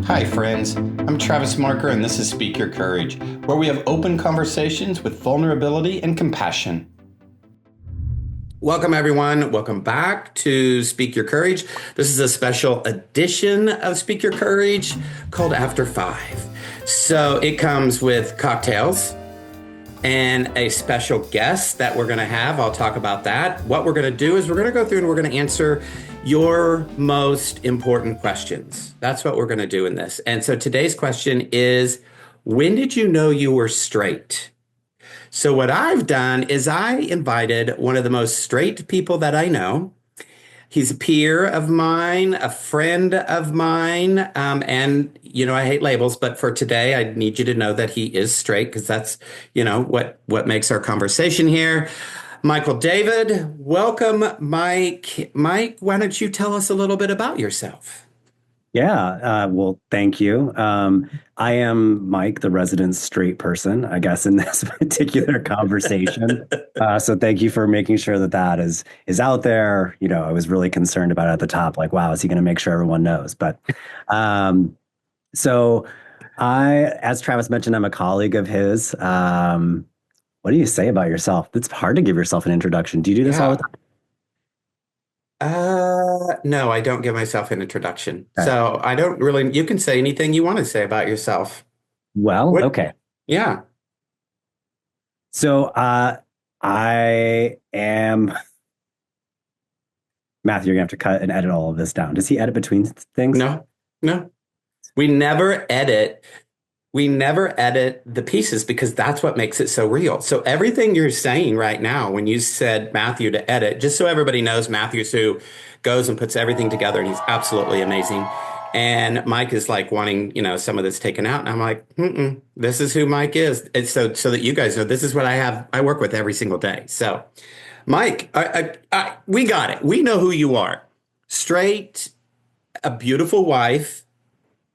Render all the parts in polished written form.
Hi, friends. I'm Travis Marker, and this is Speak Your Courage, where we have open conversations with vulnerability and compassion. Welcome, everyone. Welcome back to Speak Your Courage. This is a special edition of Speak Your Courage called After Five. So it comes with cocktails and a special guest that we're going to have. I'll talk about that. What we're going to do is we're going to go through and we're going to answer your most important questions. That's what we're going to do in this. And so today's question is, when did you know you were straight? So what I've done is I invited one of the most straight people that I know. He's a peer of mine, a friend of mine, and, I hate labels, but for today, I need you to know that he is straight because that's, what makes our conversation here. Michael David, welcome, Mike. Mike, why don't you tell us a little bit about yourself? Yeah, well, thank you. I am Mike, the resident straight person, I guess, in this particular conversation. So thank you for making sure that is out there. I was really concerned about it at the top, like, wow, is he going to make sure everyone knows? But so as Travis mentioned, I'm a colleague of his. What do you say about yourself? It's hard to give yourself an introduction. Do you do this all the Yeah. time? No, I don't give myself an introduction. Okay. So I don't really, you can say anything you want to say about yourself. Well, What? okay. Yeah. So I am Matthew. You're gonna have to cut and edit all of this down. Does he edit between things? No, no. We never edit. We never edit the pieces because that's what makes it so real. So everything you're saying right now, when you said Matthew to edit, just so everybody knows, Matthew's who goes and puts everything together, and he's absolutely amazing. And Mike is like wanting, some of this taken out. And I'm like, this is who Mike is. And so that you guys know, this is what I work with every single day. So Mike, we got it. We know who you are. Straight, a beautiful wife,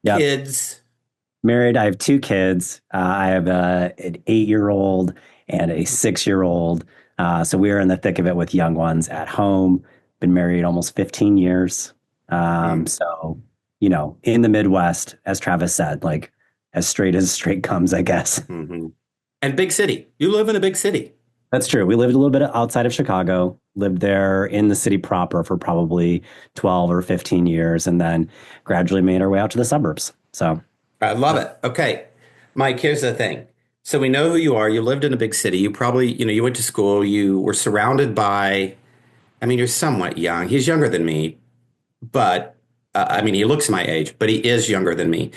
Yep. kids. Married. I have two kids. I have an 8-year-old and a 6-year-old. So we are in the thick of it with young ones at home. Been married almost 15 years. So, in the Midwest, as Travis said, like as straight comes, I guess. Mm-hmm. And big city. You live in a big city. That's true. We lived a little bit outside of Chicago, lived there in the city proper for probably 12 or 15 years, and then gradually made our way out to the suburbs. So I love it. Okay. Mike, here's the thing. So we know who you are. You lived in a big city. You probably, you went to school. You were surrounded by, you're somewhat young. He's younger than me, but he looks my age, but he is younger than me.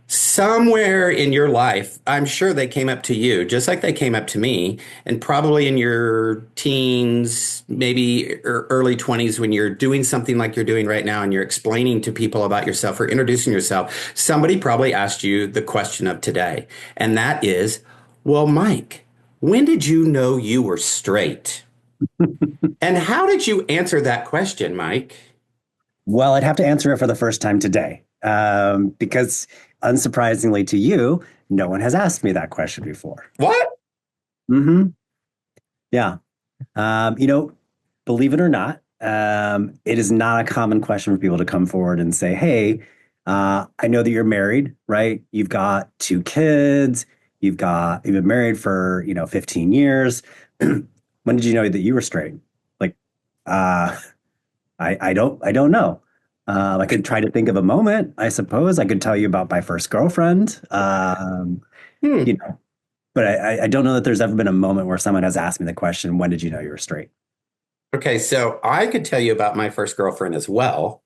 Somewhere in your life, I'm sure they came up to you, just like they came up to me, and probably in your teens, maybe early 20s, when you're doing something like you're doing right now and you're explaining to people about yourself or introducing yourself, somebody probably asked you the question of today. And that is, well, Mike, when did you know you were straight? And how did you answer that question, Mike? well, I'd have to answer it for the first time today, because unsurprisingly to you, no one has asked me that question before. What? Mm-hmm. Yeah. Believe it or not, it is not a common question for people to come forward and say, hey, I know that you're married, right? You've got two kids. You've been married for, 15 years. When did you know that you were straight? Like, I don't know. I could try to think of a moment. I suppose I could tell you about my first girlfriend. Hmm. But I don't know that there's ever been a moment where someone has asked me the question, when did you know you were straight? Okay, so I could tell you about my first girlfriend as well.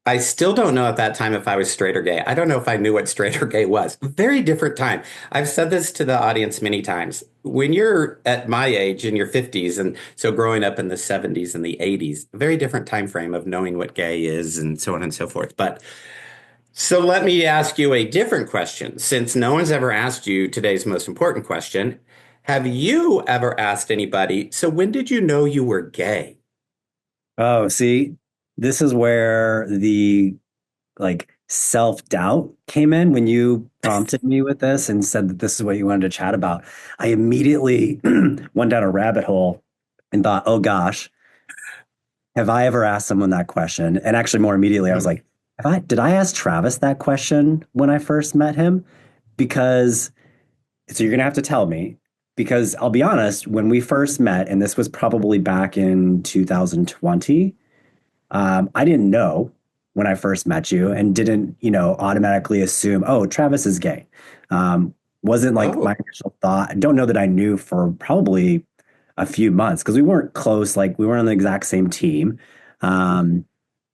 I still don't know at that time if I was straight or gay. I don't know if I knew what straight or gay was. Very different time. I've said this to the audience many times. When you're at my age in your 50s, and so growing up in the 70s and the 80s, very different time frame of knowing what gay is and so on and so forth. But so let me ask you a different question. Since no one's ever asked you today's most important question, have you ever asked anybody, so when did you know you were gay? Oh, see, this is where the like self-doubt came in when you prompted me with this and said that this is what you wanted to chat about. I immediately went down a rabbit hole and thought, oh gosh, have I ever asked someone that question? And actually, more immediately, I was like, Did I ask Travis that question when I first met him? Because so you're gonna have to tell me because I'll be honest, when we first met, and this was probably back in 2020, I didn't know when I first met you and didn't, automatically assume, oh, Travis is gay. Wasn't like my Oh, initial thought. I don't know that I knew for probably a few months because we weren't close. Like we weren't on the exact same team. Um,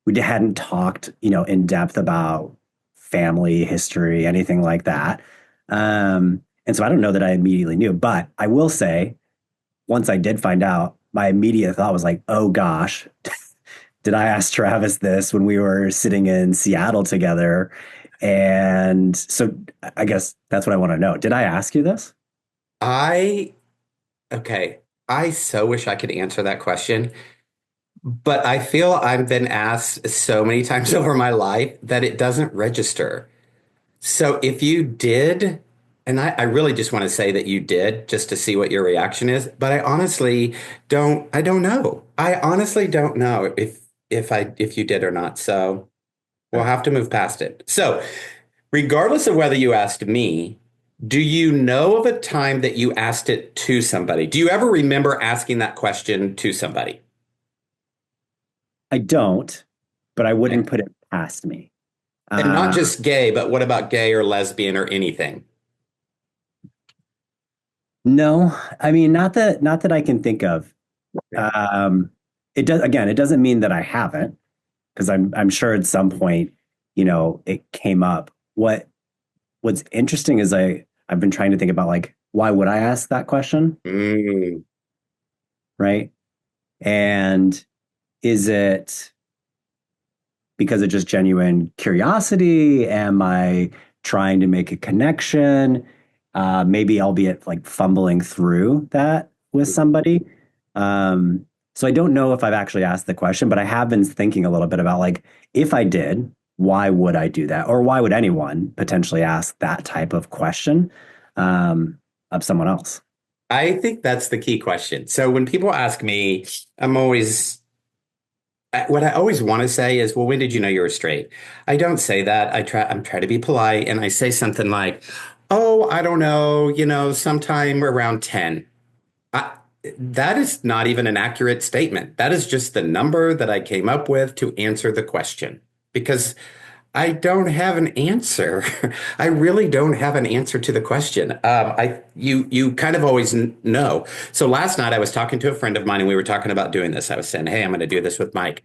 we hadn't talked, in depth about family history, anything like that. And so I don't know that I immediately knew, but I will say, once I did find out, my immediate thought was like, oh gosh, did I ask Travis this when we were sitting in Seattle together? And so I guess that's what I want to know. Did I ask you this? I, okay. I so wish I could answer that question, but I feel I've been asked so many times over my life that it doesn't register. So if you did, and I really just want to say that you did just to see what your reaction is, but I don't know. I honestly don't know if you did or not. So we'll have to move past it. So regardless of whether you asked me, do you know of a time that you asked it to somebody? Do you ever remember asking that question to somebody? I don't, but I Okay. wouldn't put it past me. And not Uh, just gay, but what about gay or lesbian or anything? no, I mean not that I can think of. Okay. Um, it does again. It doesn't mean that I haven't because I'm sure at some point, it came up. What's interesting is I've been trying to think about like why would I ask that question, Mm, right? And is it because of just genuine curiosity? Am I trying to make a connection? Maybe albeit like fumbling through that with somebody. So I don't know if I've actually asked the question, but I have been thinking a little bit about like if I did, why would I do that, or why would anyone potentially ask that type of question of someone else? I think that's the key question. So when people ask me, I'm always, what I always want to say is, well, when did you know you were straight? I don't say that. I'm trying to be polite and I say something like, oh, I don't know, sometime around 10. I, that is not even an accurate statement. That is just the number that I came up with to answer the question because I don't have an answer. I really don't have an answer to the question. You kind of always know. So last night I was talking to a friend of mine and we were talking about doing this. I was saying, "Hey, I'm going to do this with Mike."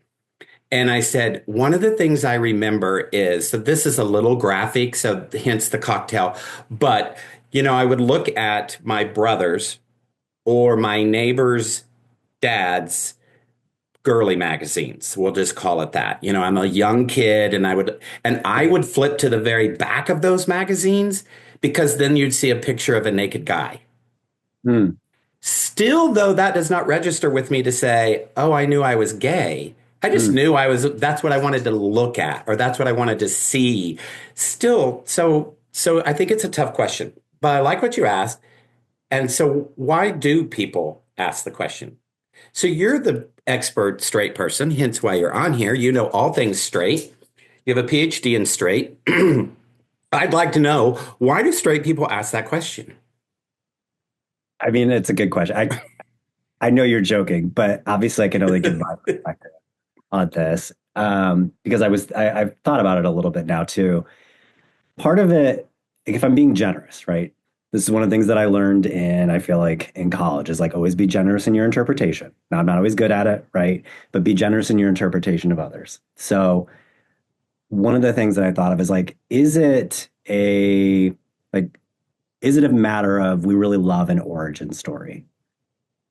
And I said, one of the things I remember is, so this is a little graphic, so hence the cocktail, but I would look at my brothers or my neighbors' dads girly magazines. We'll just call it that. I'm a young kid and I would flip to the very back of those magazines because then you'd see a picture of a naked guy. Hmm. Still, though, that does not register with me to say, oh, I knew I was gay. I just Hmm. knew that's what I wanted to look at, or that's what I wanted to see. Still, so I think it's a tough question, but I like what you asked. And so why do people ask the question? So you're the expert straight person, hence why you're on here. You know all things straight. You have a PhD in straight. I'd like to know, why do straight people ask that question? I mean, it's a good question. I know you're joking, but obviously I can only give my perspective on this because I've thought about it a little bit now too. Part of it, like if I'm being generous, right? This is one of the things that I learned I feel like in college is like always be generous in your interpretation. Now I'm not always good at it, right? But be generous in your interpretation of others. So one of the things that I thought of is like, like is it a matter of we really love an origin story,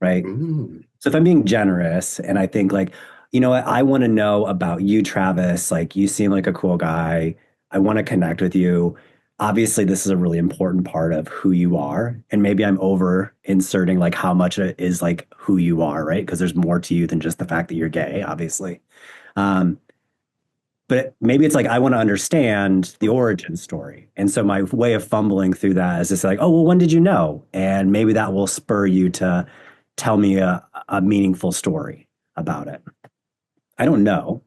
right? Mm. So if I'm being generous and I think like, you know what, I want to know about you, Travis. Like you seem like a cool guy. I want to connect with you. Obviously, this is a really important part of who you are. And maybe I'm over inserting like how much it is like who you are, right? Because there's more to you than just the fact that you're gay, obviously. Um, but maybe it's like I want to understand the origin story. And so my way of fumbling through that is just like, oh, well, when did you know? And maybe that will spur you to tell me a meaningful story about it. I don't know.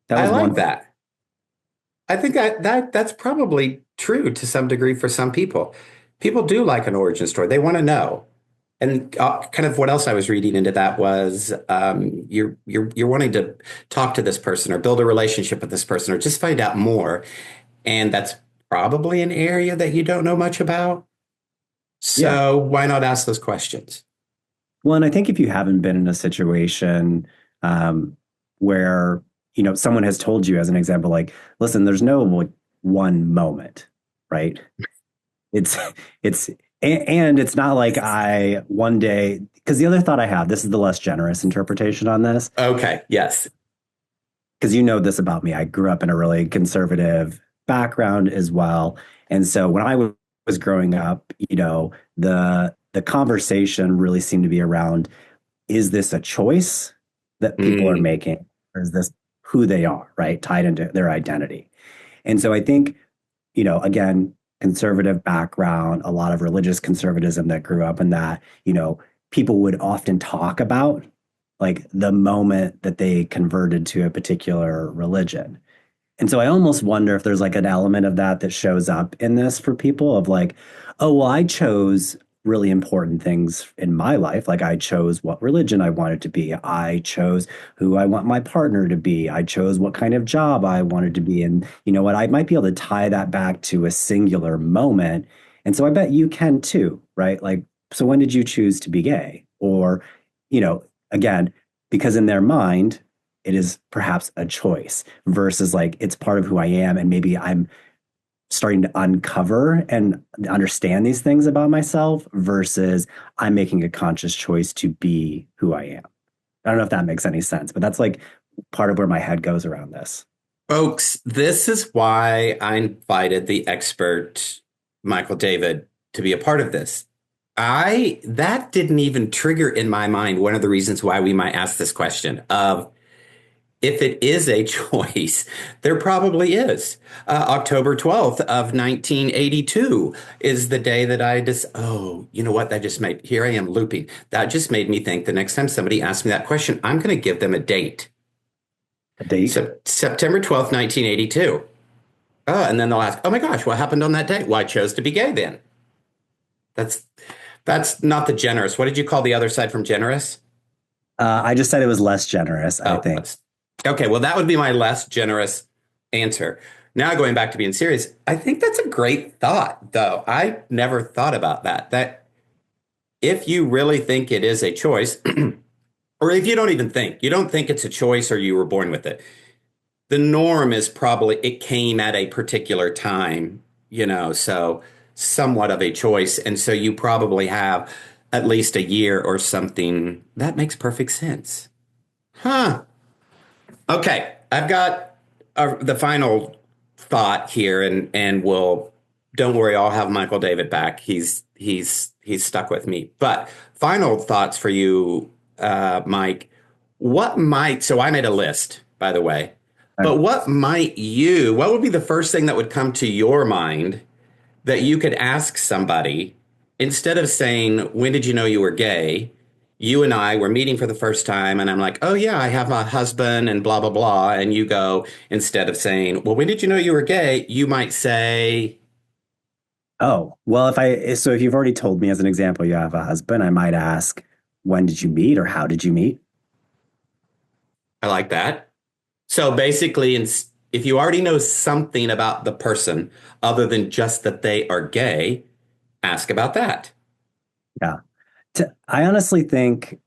That I was like one. that. I think that's probably true to some degree for some people. People do like an origin story. They want to know. And kind of what else I was reading into that was you're wanting to talk to this person or build a relationship with this person or just find out more. And that's probably an area that you don't know much about. Yeah. So why not ask those questions? Well, and I think if you haven't been in a situation where, someone has told you, as an example, like, listen, there's no like one moment, right? It's, it's, and it's not like I one day, because the other thought I have, this is the less generous interpretation on this, Okay, yes. because you know this about me. I grew up in a really conservative background as well. And so when I was growing up, the conversation really seemed to be around, is this a choice that people are Mm, making, or is this who they are, right? Tied into their identity. And so I think, again, conservative background, a lot of religious conservatism that grew up in that, people would often talk about like the moment that they converted to a particular religion. And so I almost wonder if there's like an element of that that shows up in this for people of like, oh, well, I chose really important things in my life. Like I chose what religion I wanted to be. I chose who I want my partner to be. I chose what kind of job I wanted to be. And you know what? I might be able to tie that back to a singular moment. And so I bet you can too, right? Like, so when did you choose to be gay? Or, again, because in their mind, it is perhaps a choice versus like it's part of who I am. And maybe I'm starting to uncover and understand these things about myself versus I'm making a conscious choice to be who I am. I don't know if that makes any sense, but that's like part of where my head goes around this. folks, this is why I invited the expert, Michael David, to be a part of this. That didn't even trigger in my mind one of the reasons why we might ask this question of if it is a choice, there probably is. October 12th of 1982 is the day that I just, oh, you know what? That just made, here I am looping. That just made me think the next time somebody asks me that question, I'm going to give them a date. A date? So September 12th, 1982. And then they'll ask, oh my gosh, what happened on that day? Well, I chose to be gay then. That's that's not the generous. What did you call the other side from generous? I just said it was less generous, I Oh, think. that's okay. Well, that would be my less generous answer. Now going back to being serious, I think that's a great thought, though. I never thought about that. That if you really think it is a choice, or if you don't even think, you don't think it's a choice or you were born with it, the norm is probably it came at a particular time, so somewhat of a choice. And so you probably have at least a year or something. That makes perfect sense. Huh. Okay, I've got the final thought here, and we'll don't worry, I'll have Michael David back. He's stuck with me. But final thoughts for you, Mike. So I made a list, by the way. But what would be the first thing that would come to your mind that you could ask somebody instead of saying, when did you know you were gay? You and I were meeting for the first time, and I'm like, oh, yeah, I have a husband and blah, blah, blah. And you go, instead of saying, well, when did you know you were gay? You might say, Oh, well, if you've already told me as an example, you have a husband, I might ask, when did you meet or how did you meet? I like that. So basically, if you already know something about the person other than just that they are gay, ask about that. Yeah. I honestly think,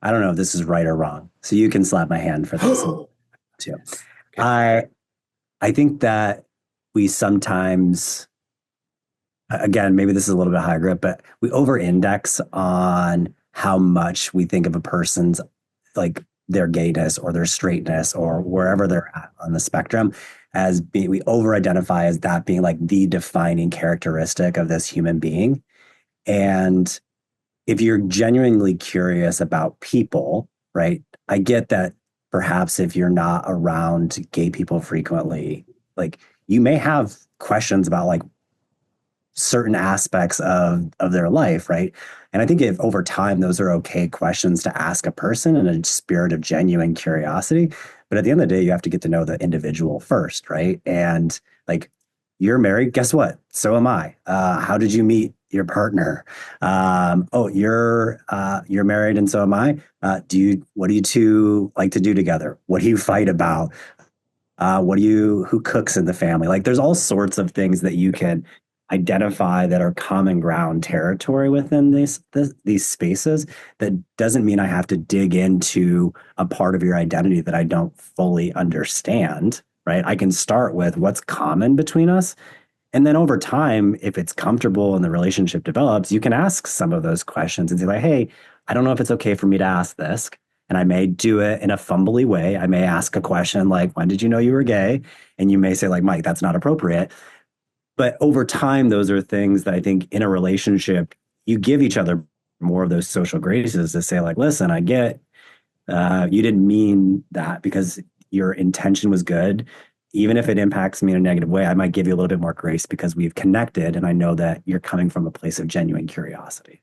I don't know if this is right or wrong. So you can slap my hand for this too. Okay. I I think that we sometimes, again, maybe this is a little bit high grip, but we over index on how much we think of a person's like their gayness or their straightness or wherever they're at on the spectrum as being, we over identify as that being like the defining characteristic of this human being. And if you're genuinely curious about people, right? I get that perhaps if you're not around gay people frequently, like you may have questions about like certain aspects of their life, right? And I think if over time those are okay questions to ask a person in a spirit of genuine curiosity, But at the end of the day, you have to get to know the individual first, right? And like, you're married, guess what? So am I. How did you meet your partner? Oh, you're married, and so am I. What do you two like to do together? What do you fight about? Who cooks in the family? Like, there's all sorts of things that you can identify that are common ground territory within these spaces. That doesn't mean I have to dig into a part of your identity that I don't fully understand, right? I can start with what's common between us. And then over time, if it's comfortable and the relationship develops, you can ask some of those questions and say, like, hey, I don't know if it's okay for me to ask this. And I may do it in a fumbly way. I may ask a question like, when did you know you were gay? And you may say, like, Mike, that's not appropriate. But over time, those are things that I think in a relationship, you give each other more of those social graces to say, like, listen, I get you didn't mean that because your intention was good. Even if it impacts me in a negative way, I might give you a little bit more grace because we've connected and I know that you're coming from a place of genuine curiosity.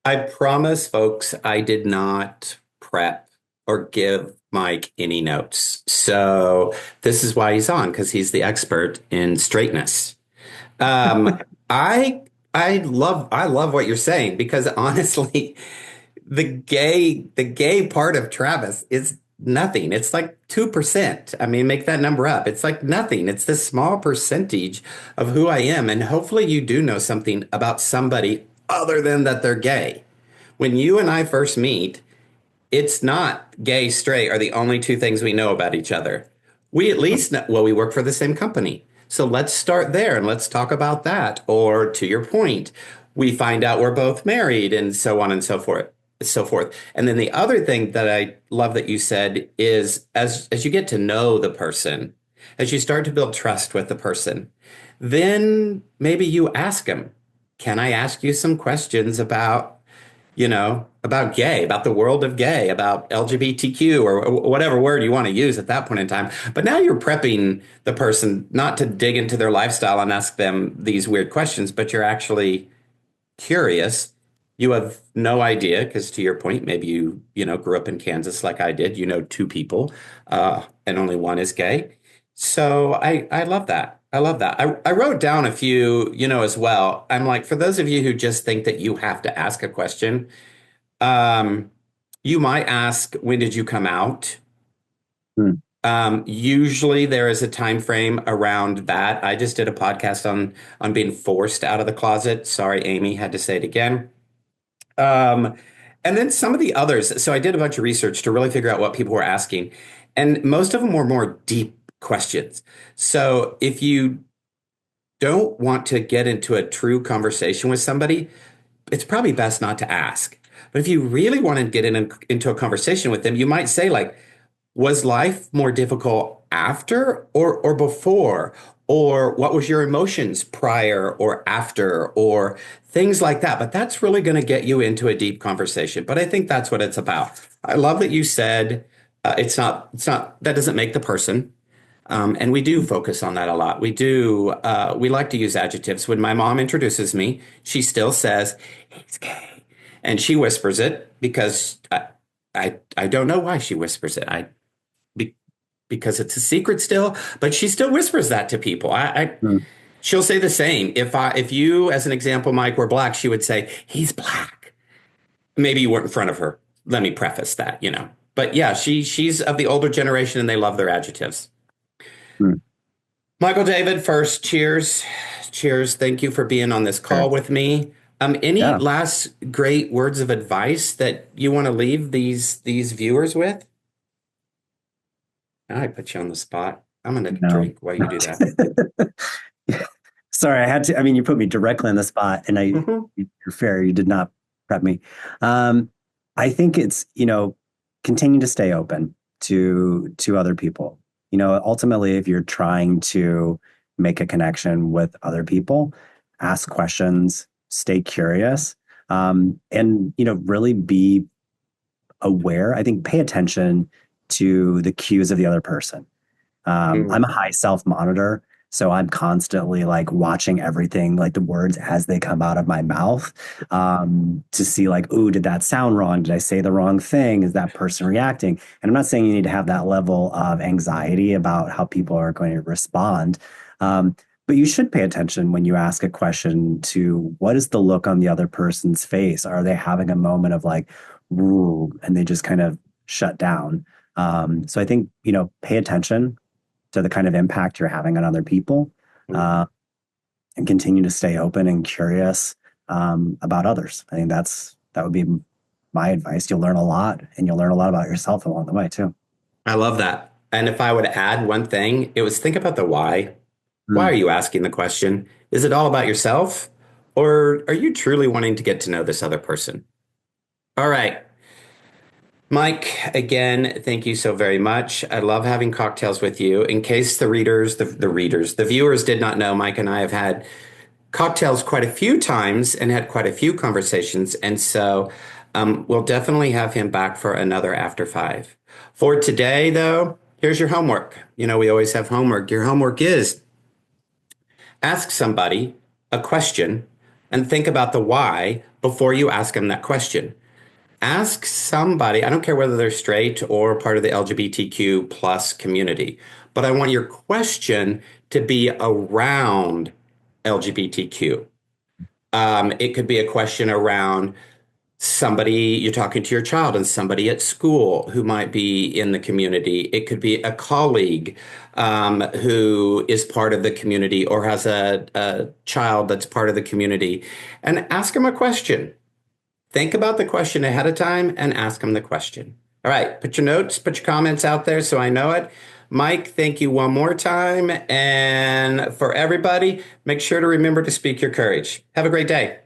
I promise, folks, I did not prep or give Mike any notes. So this is why he's on, because he's the expert in straightness. Um, I I love what you're saying because honestly, the gay part of Travis is nothing. It's like 2%. I mean, make that number up. It's like nothing. It's this small percentage of who I am. And hopefully you do know something about somebody other than that they're gay. When you and I first meet, it's not gay, straight are the only two things we know about each other. We at least know, well, we work for the same company. So let's start there and let's talk about that. Or to your point, we find out we're both married and so on and so forth. So forth. And then the other thing that I love that you said is as you get to know the person, as you start to build trust with the person, then maybe you ask them, can I ask you some questions about about gay, about the world of gay, about LGBTQ or whatever word you want to use at that point in time. But now you're prepping the person not to dig into their lifestyle and ask them these weird questions, but you're actually curious. You have no idea because to your point, maybe you grew up in Kansas like I did. You know, two people, and only one is gay. So I love that. I love that. I wrote down a few, as well. I'm like, for those of you who just think that you have to ask a question, um, you might ask, when did you come out? Hmm. Usually there is a time frame around that. I just did a podcast on being forced out of the closet. Sorry, Amy, had to say it again. Um, and then some of the others. So I did a bunch of research to really figure out what people were asking, and most of them were more deep questions. So if you don't want to get into a true conversation with somebody, it's probably best not to ask. But if you really want to get into a conversation with them, you might say, like, was life more difficult after or before? Or what was your emotions prior or after? Or things like that. But that's really going to get you into a deep conversation. But I think that's what it's about. I love that you said that doesn't make the person. And we do focus on that a lot. We like to use adjectives. When my mom introduces me, she still says, he's gay. And she whispers it because I don't know why she whispers it. Be, because it's a secret still, but she still whispers that to people. Hmm. She'll say the same. If you, as an example, Mike, were black, she would say, he's black. Maybe you weren't in front of her. Let me preface that. But yeah, she's of the older generation and they love their adjectives. Hmm. Michael David, first, cheers. Cheers. Thank you for being on this call Sure. with me. Any Yeah. last great words of advice that you want to leave these viewers with? I put you on the spot. I'm gonna No. drink while you do that. Sorry, I had to. I mean, you put me directly on the spot, and Mhm. you're fair. You did not prep me. Um, I think it's continue to stay open to other people. Ultimately, if you're trying to make a connection with other people, ask questions, stay curious, and really be aware. I think pay attention to the cues of the other person. I'm a high self monitor. So I'm constantly like watching everything, like the words as they come out of my mouth, to see like, ooh, did that sound wrong? Did I say the wrong thing? Is that person reacting? And I'm not saying you need to have that level of anxiety about how people are going to respond. Um, but you should pay attention when you ask a question to what is the look on the other person's face? Are they having a moment of like, ooh, and they just kind of shut down? So I think, pay attention to the kind of impact you're having on other people, uh, and continue to stay open and curious about others. I think that would be my advice. You'll learn a lot, and you'll learn a lot about yourself along the way too. I love that. And if I would add one thing, it was think about the why. Why are Mm. you asking the question? Is it all about yourself? Or are you truly wanting to get to know this other person? All right. Mike, again, thank you so very much. I love having cocktails with you. In case the viewers did not know, Mike and I have had cocktails quite a few times and had quite a few conversations. And so we'll definitely have him back for another After Five. For today, though, here's your homework. We always have homework. Your homework is ask somebody a question and think about the why before you ask them that question. Ask somebody, I don't care whether they're straight or part of the LGBTQ plus community, but I want your question to be around LGBTQ. It could be a question around somebody you're talking to your child and somebody at school who might be in the community. It could be a colleague who is part of the community or has a child that's part of the community, and ask them a question. Think about the question ahead of time and ask them the question. All right, put your notes, put your comments out there so I know it. Mike, thank you one more time. And for everybody, make sure to remember to speak your courage. Have a great day.